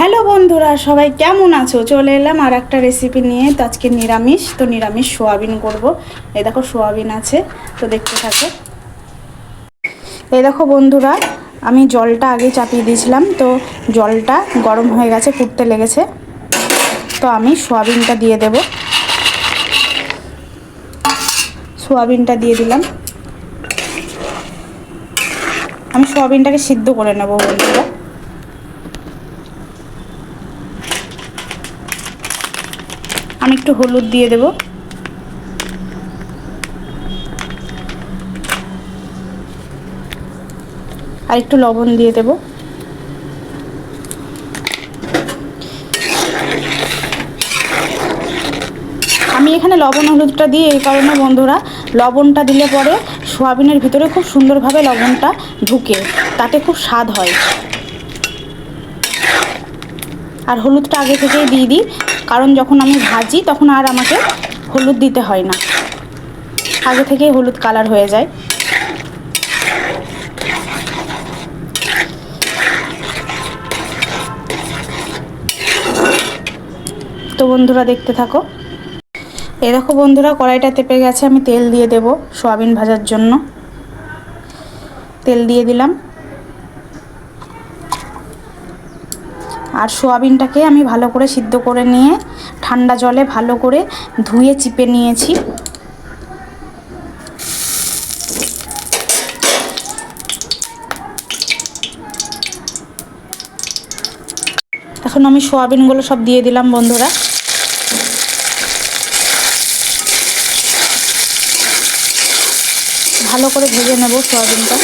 Hello বন্ধুরা, সবাই কেমন আছো? চলে এলাম আর একটা রেসিপি নিয়ে। তো আজকে নিরামিষ, তো নিরামিষ সোয়াবিন করব। এই দেখো সোয়াবিন আছে, তো দেখতে থাকো। এই দেখো বন্ধুরা, আমি জলটা আগে চাপিয়ে দিয়েছিলাম, তো জলটা গরম হয়ে গেছে, ফুটতে লেগেছে। তো আমি সোয়াবিনটা দিয়ে দেব। সোয়াবিনটা দিয়ে দিলাম। আমি সোয়াবিনটাকে সিদ্ধ করে নেব বন্ধুরা। আমি একটু হলুদ দিয়ে দেব। আর একটু লবণ দিয়ে দেব। আমি এখানে লবণ হলুদটা দিই এই কারণে বন্ধুরা, লবণটা দিলে পরে সোয়াবিনের ভিতরে খুব সুন্দরভাবে লবণটা ঢুকে, তাতে খুব স্বাদ হয়। আর হলুদটা আগে থেকেই দিয়ে দিই, কারণ যখন আমি ভাজি তখন আর আমাকে হলুদ দিতে হয় না, আগে থেকেই হলুদ কালার হয়ে যায়। তো বন্ধুরা দেখতে থাকো। এই দেখো বন্ধুরা, কড়াইটা তেপে গেছে, আমি তেল দিয়ে দেব সোয়াবিন ভাজার জন্য। তেল দিয়ে দিলাম। আর সোয়াবিনটাকে আমি ভালো করে সিদ্ধ করে নিয়ে ঠান্ডা জলে ভালো করে ধুয়ে চিপে নিয়েছি। এখন আমি সোয়াবিনগুলো সব দিয়ে দিলাম বন্ধুরা। ভালো করে ভেজে নেব সোয়াবিনটা।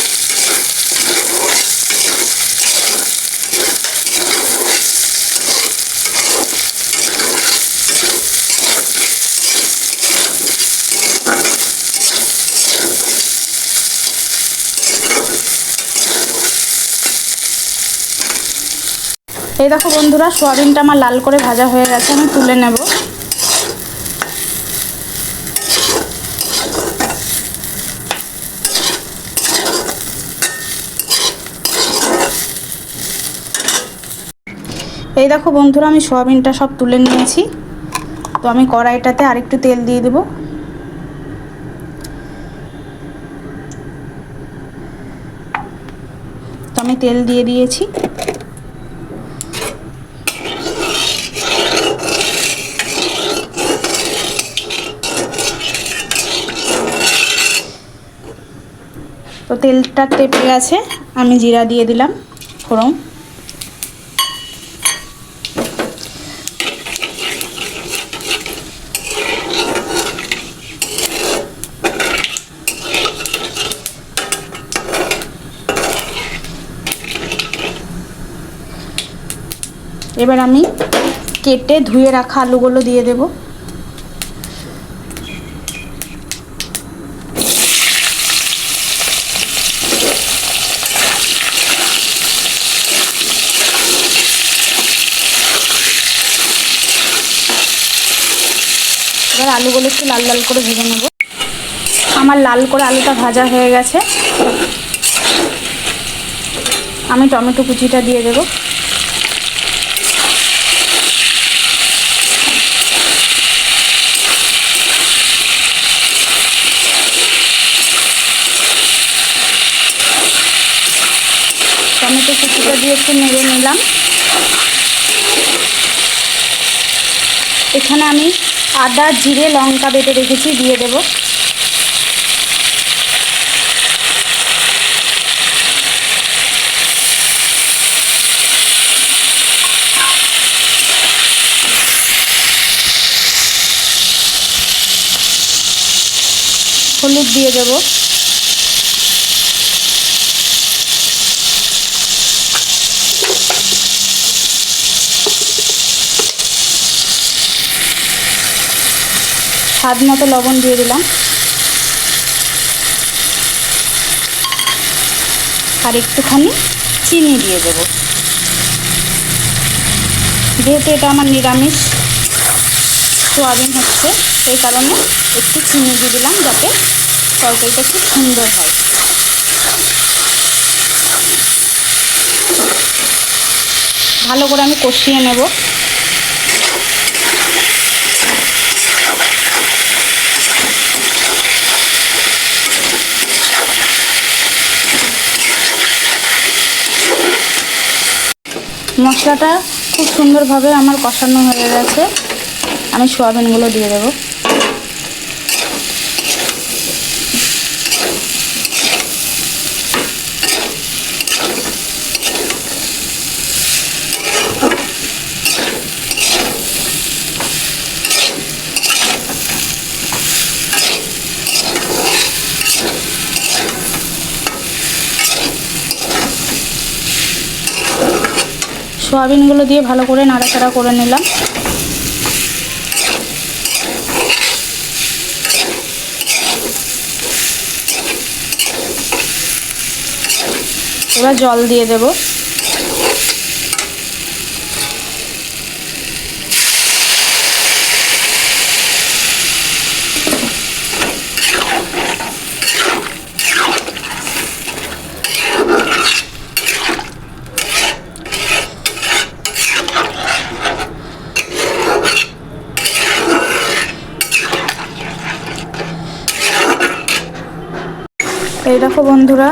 এই দেখো বন্ধুরা, সোয়াবিনটা আমার লাল করে ভাজা হয়ে গেছে, আমি তুলে নেব। এই দেখো বন্ধুরা, আমি সোয়াবিনটা সব তুলে নিয়েছি। তো আমি কড়াইটাতে আরেকটু তেল দিয়ে দেব। তো আমি তেল দিয়ে দিয়েছি। তো তেলটা তেপে গেছে, আমি জিরা দিয়ে দিলাম ফোড়ন। এবার আমি কেটে ধুয়ে রাখা আলুগুলো দিয়ে দেব। এবার আলুগুলো একটু লাল লাল করে ভেজে নেব। আমার লাল করে আলুটা ভাজা হয়ে গেছে। আমি টমেটো কুচিটা দিয়ে দেব। টমেটো কুচিটা দিয়ে একটু নেড়ে নিলাম। এখানে আমি আদা জিরে লঙ্কা বেটে রেখেছি, দিয়ে দেব। হলুদ দিয়ে দেব। স্বাদ মতো লবণ দিয়ে দিলাম। আর একটুখানি চিনি দিয়ে দেব। যেহেতু এটা আমার নিরামিষ সোয়াবিন হচ্ছে, সেই কারণে একটু চিনি দিয়ে দিলাম, যাতে তরকারিটা খুব সুন্দর হয়। ভালো করে আমি কষিয়ে নেব। মশলাটা খুব সুন্দরভাবে আমার কষানো হয়ে গেছে। আমি সয়াবিনগুলো দিয়ে দেবো। সয়াবিনগুলো দিয়ে ভালো করে নাড়াচাড়া করে নিলাম। এবার জল দিয়ে দেব। এই দেখো বন্ধুরা,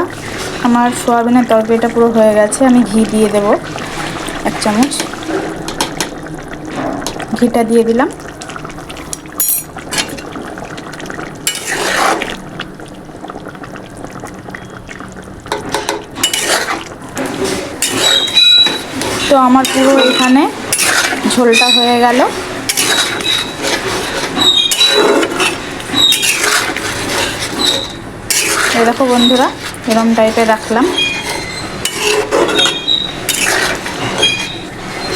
আমার সোয়াবিনের তরকারিটা পুরো হয়ে গেছে। আমি ঘি দিয়ে দেব 1 চামচ। ঘিটা দিয়ে দিলাম। তো আমার পুরো এখানে ঝোলটা হয়ে গেল। এই দেখো বন্ধুরা, এরকম টাইপের রাখলাম।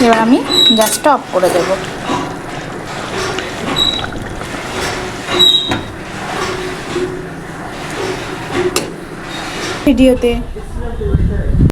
এবার আমি গ্যাসটা অফ করে দেব। ভিডিওতে